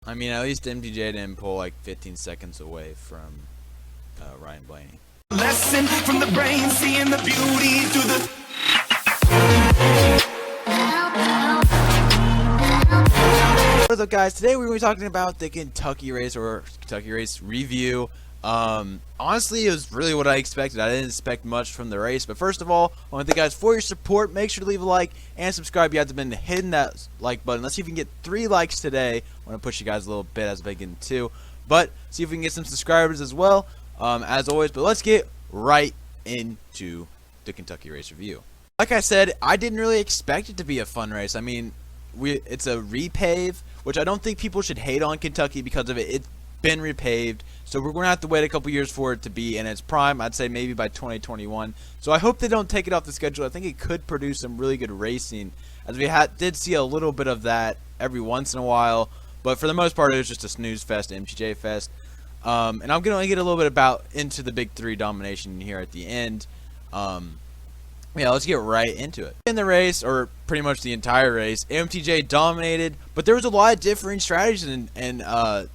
I mean, at least MTJ didn't pull like 15 seconds away from Ryan Blaney. Lesson from the brain, seeing the beauty through the. What's up, guys? Today we're going to be talking about the Kentucky race, or Kentucky race review. Honestly, it was really what I expected. I didn't expect much from the race, but first of all, I want to thank you guys for your support. Make sure to leave a like and subscribe. You guys have been hitting that like button. Let's see if we can get 3 likes today. I want to push you guys a little bit as I get in 2, but see if we can get some subscribers as well, as always. But let's get right into the Kentucky race review. Like I said, I didn't really expect it to be a fun race. I mean, it's a repave, which I don't think people should hate on Kentucky because of it. It's been repaved, so we're going to have to wait a couple years for it to be in its prime. I'd say maybe by 2021. So I hope they don't take it off the schedule. I think it could produce some really good racing, as we did see a little bit of that every once in a while. But for the most part, it was just a snooze fest, MTJ fest. And I'm going to get a little bit into the big 3 domination here at the end. Yeah, let's get right into it. In the race, or pretty much the entire race, MTJ dominated, but there was a lot of differing strategies in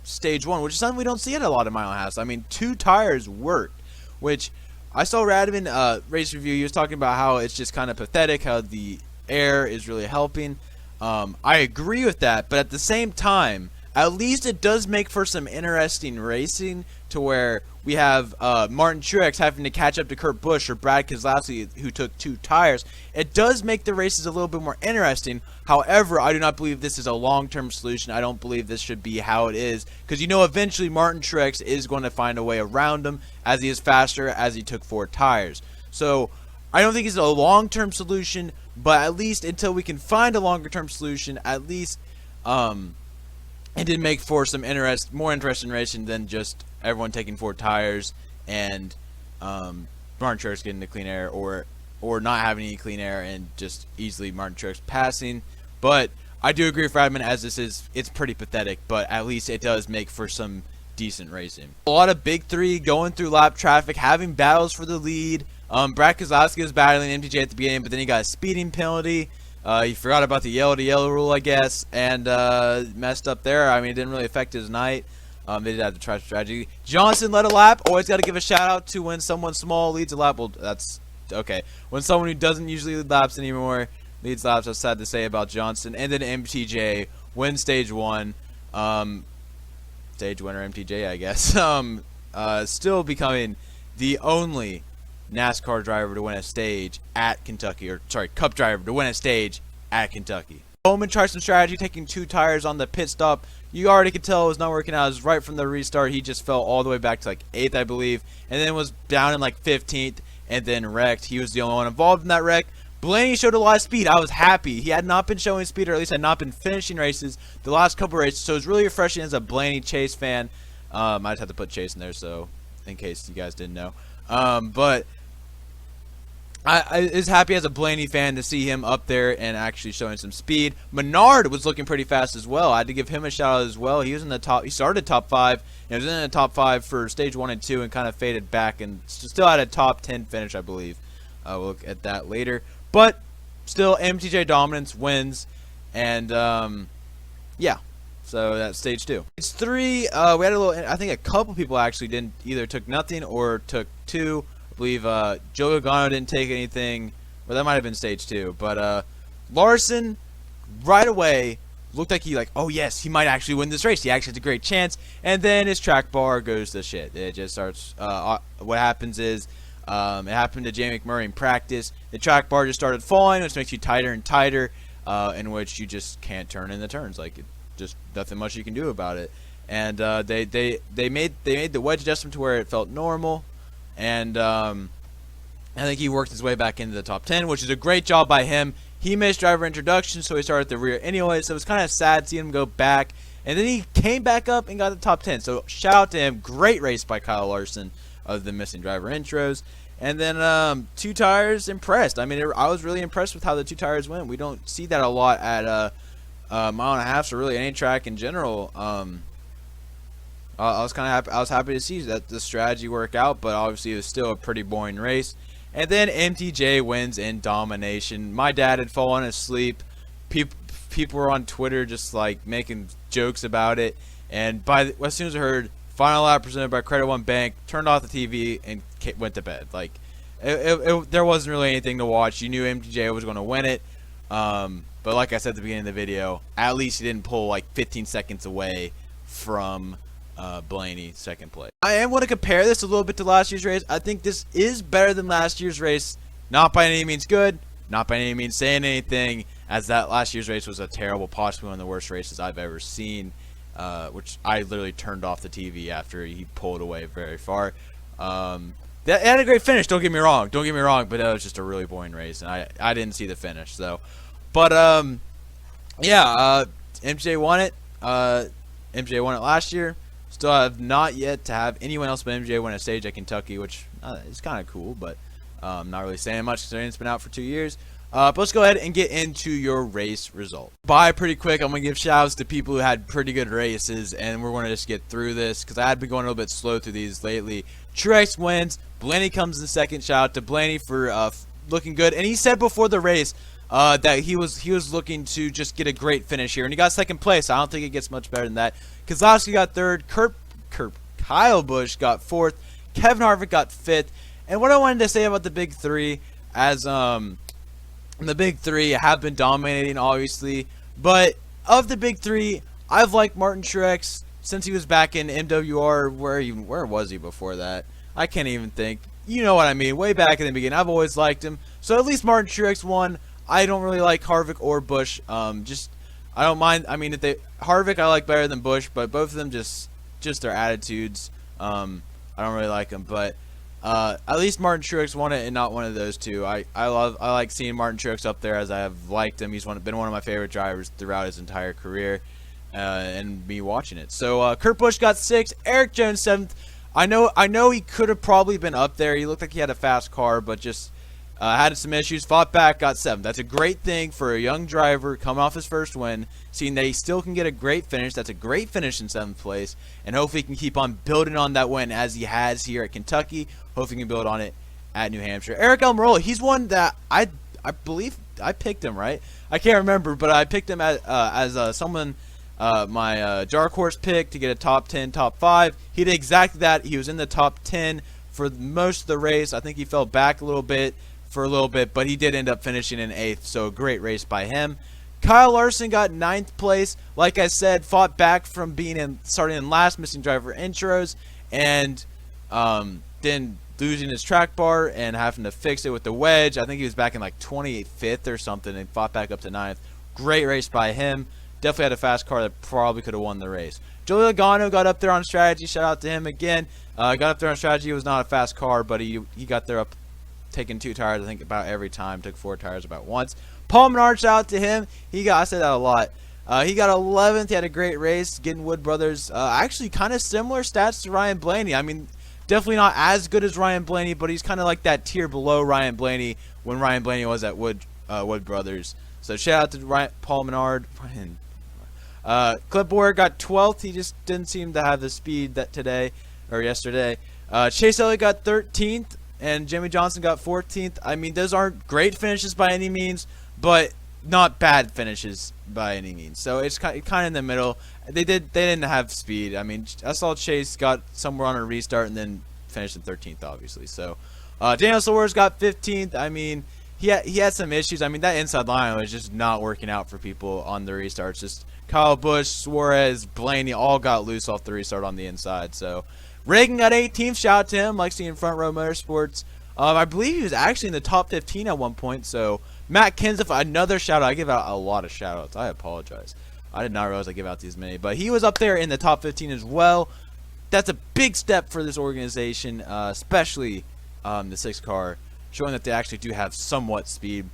stage 1, which is something we don't see at a lot of mile and a half. I mean, 2 tires worked, which I saw Radman race review. He was talking about how it's just kind of pathetic, how the air is really helping. I agree with that, but at the same time, at least it does make for some interesting racing, to where we have Martin Truex having to catch up to Kurt Busch or Brad Keselowski, who took 2 tires. It does make the races a little bit more interesting. However, I do not believe this is a long-term solution. I don't believe this should be how it is, because eventually Martin Truex is going to find a way around him, as he is faster, as he took 4 tires. So I don't think it's a long-term solution, but at least until we can find a longer-term solution, at least it did make for some more interesting racing than just everyone taking 4 tires and Martin Truex getting the clean air, or not having any clean air and just easily Martin Truex passing. But I do agree with Radman, as it's pretty pathetic, but at least it does make for some decent racing. A lot of big 3 going through lap traffic, having battles for the lead. Brad Keselowski was battling MTJ at the beginning, but then he got a speeding penalty. He forgot about the yellow to yellow rule, I guess, and messed up there. I mean, it didn't really affect his night. They did have to try strategy. Johnson led a lap. Always got to give a shout out to when someone small leads a lap. Well, that's okay. When someone who doesn't usually lead laps anymore leads laps, that's sad to say about Johnson. And then MTJ wins stage 1. Stage winner MTJ, I guess. Still becoming the only NASCAR driver to win a stage at Kentucky, or sorry, Cup driver to win a stage at Kentucky. Bowman tried some strategy, taking 2 tires on the pit stop. You already could tell it was not working out. It was right from the restart. He just fell all the way back to like 8th, I believe, and then was down in like 15th, and then wrecked. He was the only one involved in that wreck. Blaney showed a lot of speed. I was happy. He had not been showing speed, or at least had not been finishing races the last couple races, so it was really refreshing as a Blaney Chase fan. I just had to put Chase in there, so in case you guys didn't know. But I was happy as a Blaney fan to see him up there and actually showing some speed. Menard was looking pretty fast as well. I had to give him a shout out as well. He was in the top. He started top 5. And was in the top 5 for stage 1 and 2, and kind of faded back, and still had a top 10 finish, I believe. We'll look at that later. But still, MTJ dominance wins, and yeah. So that's stage 2. Stage 3, we had a little. I think a couple people actually either took nothing or took 2. I believe Joe Logano didn't take anything, but that might have been stage 2. But Larson, right away, looked like oh yes, he might actually win this race. He actually has a great chance. And then his track bar goes to shit. It just starts. What happens is, it happened to Jay McMurray in practice. The track bar just started falling, which makes you tighter and tighter, in which you just can't turn in the turns. Just nothing much you can do about it. And they made the wedge adjustment to where it felt normal. And I think he worked his way back into the top 10, which is a great job by him. He missed driver introduction, so he started at the rear anyway, so it was kind of sad seeing him go back. And then he came back up and got the top 10, so shout out to him. Great race by Kyle Larson of the missing driver intros. And then 2 tires, impressed. I mean, I was really impressed with how the 2 tires went. We don't see that a lot at mile and a half, or really any track in general. I was kind of happy. I was happy to see that the strategy worked out, but obviously it was still a pretty boring race. And then MTJ wins in domination. My dad had fallen asleep. People were on Twitter just like making jokes about it. And as soon as I heard final lap presented by Credit One Bank, turned off the TV and went to bed. Like there wasn't really anything to watch. You knew MTJ was going to win it. But like I said at the beginning of the video, at least he didn't pull like 15 seconds away from Blaney second place. I am going to compare this a little bit to last year's race. I think this is better than last year's race. Not by any means good, not by any means saying anything, as that last year's race was a terrible, possibly one of the worst races I've ever seen, which I literally turned off the TV after he pulled away very far. That had a great finish, don't get me wrong, but that was just a really boring race, and I didn't see the finish, so. But, yeah, MJ won it. MJ won it last year. Still have not yet to have anyone else but MJ win a stage at Kentucky, which is kind of cool, but not really saying much considering it's been out for 2 years. But let's go ahead and get into your race result. Pretty quick, I'm going to give shout-outs to people who had pretty good races, and we're going to just get through this, because I had been going a little bit slow through these lately. Truex wins. Blaney comes in second. Shout out to Blaney for looking good. And he said before the race that he was looking to just get a great finish here, and he got second place. I don't think it gets much better than that. Kozlowski got third. Kyle Busch got fourth. Kevin Harvick got fifth. And what I wanted to say about the big three, as the big three have been dominating, obviously, but of the big three, I've liked Martin Truex since he was back in MWR. Where was he before that? I can't even think. You know what I mean? Way back in the beginning, I've always liked him. So at least Martin Truex won. I don't really like Harvick or Busch. I don't mind. I mean, Harvick I like better than Busch, but both of them just their attitudes. I don't really like them, but at least Martin Truex won it and not one of those two. I like seeing Martin Truex up there, as I have liked him. He's been one of my favorite drivers throughout his entire career, and me watching it. So Kurt Busch got sixth, Eric Jones seventh. I know he could have probably been up there. He looked like he had a fast car, but just had some issues. Fought back, got seventh. That's a great thing for a young driver coming off his first win, seeing that he still can get a great finish. That's a great finish in seventh place, and hopefully he can keep on building on that win as he has here at Kentucky. Hopefully he can build on it at New Hampshire. Eric Almirola, he's one that I believe I picked him, right? I can't remember, but I picked him as someone my dark horse pick to get a top 10, top 5. He did exactly that. He was in the top 10 for most of the race. I think he fell back a little bit for a little bit, but he did end up finishing in 8th, so a great race by him. Kyle Larson got 9th place. Like I said, fought back from starting in last, missing driver intros, and then losing his track bar and having to fix it with the wedge. I think he was back in like 25th or something and fought back up to 9th. Great race by him. Definitely had a fast car that probably could have won the race. Joey Logano got up there on strategy. Shout out to him again. Got up there on strategy. It was not a fast car, but he got there up taking 2 tires, I think, about every time. Took 4 tires about once. Paul Menard, shout out to him. I said that a lot. He got 11th. He had a great race. Getting Wood Brothers. Actually, kind of similar stats to Ryan Blaney. I mean, definitely not as good as Ryan Blaney, but he's kind of like that tier below Ryan Blaney when Ryan Blaney was at Wood Brothers. So shout out to Paul Menard. Clipboard got 12th. He just didn't seem to have the speed yesterday. Chase Elliott got 13th, and Jimmy Johnson got 14th. I mean, those aren't great finishes by any means, but not bad finishes by any means. So it's kind of in the middle. They didn't have speed. I mean, I saw Chase got somewhere on a restart and then finished in 13th, obviously. So Daniel Suarez got 15th. I mean, he had some issues. I mean, that inside line was just not working out for people on the restarts. Just Kyle Busch, Suarez, Blaney all got loose off the restart on the inside. So Reagan got 18th. Shout out to him. Like seeing Front Row Motorsports. I believe he was actually in the top 15 at one point. So Matt Kenseth, another shout out. I give out a lot of shout outs. I apologize. I did not realize I give out these many. But he was up there in the top 15 as well. That's a big step for this organization, especially the 6 car, showing that they actually do have somewhat speed.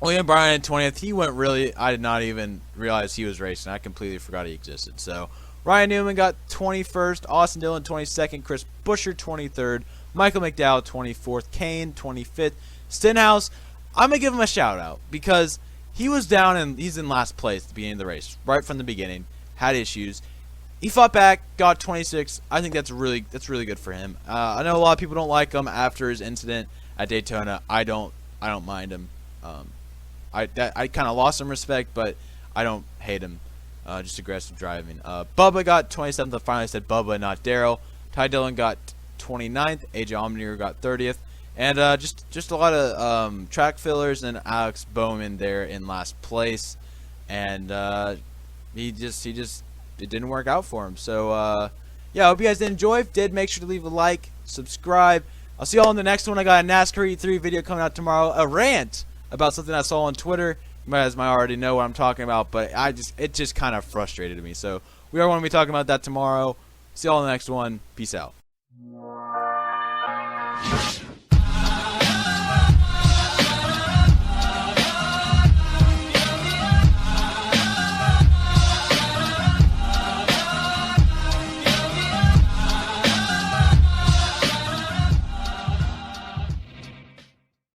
William Bryan 20th. He went really. I did not even realize he was racing. I completely forgot he existed. So Ryan Newman got 21st. Austin Dillon 22nd. Chris Buescher 23rd. Michael McDowell 24th. Kane 25th. Stenhouse, I'm going to give him a shout out because he was down and he's in last place at the beginning of the race. Right from the beginning. Had issues. He fought back, got 26th. I think that's really good for him. I know a lot of people don't like him after his incident at Daytona. I don't mind him. I kind of lost some respect, but I don't hate him. just aggressive driving. Bubba got 27th. I finally said Bubba, not Daryl. Ty Dillon got 29th. AJ Allmendinger got 30th. And just a lot of track fillers, and Alex Bowman there in last place. And it didn't work out for him. So yeah, I hope you guys did enjoy. If you did, make sure to leave a like, subscribe. I'll see y'all in the next one. I got a NASCAR E3 video coming out tomorrow. A rant about something I saw on Twitter. You guys might already know what I'm talking about, but it just kind of frustrated me. So we are going to be talking about that tomorrow. See y'all in the next one. Peace out.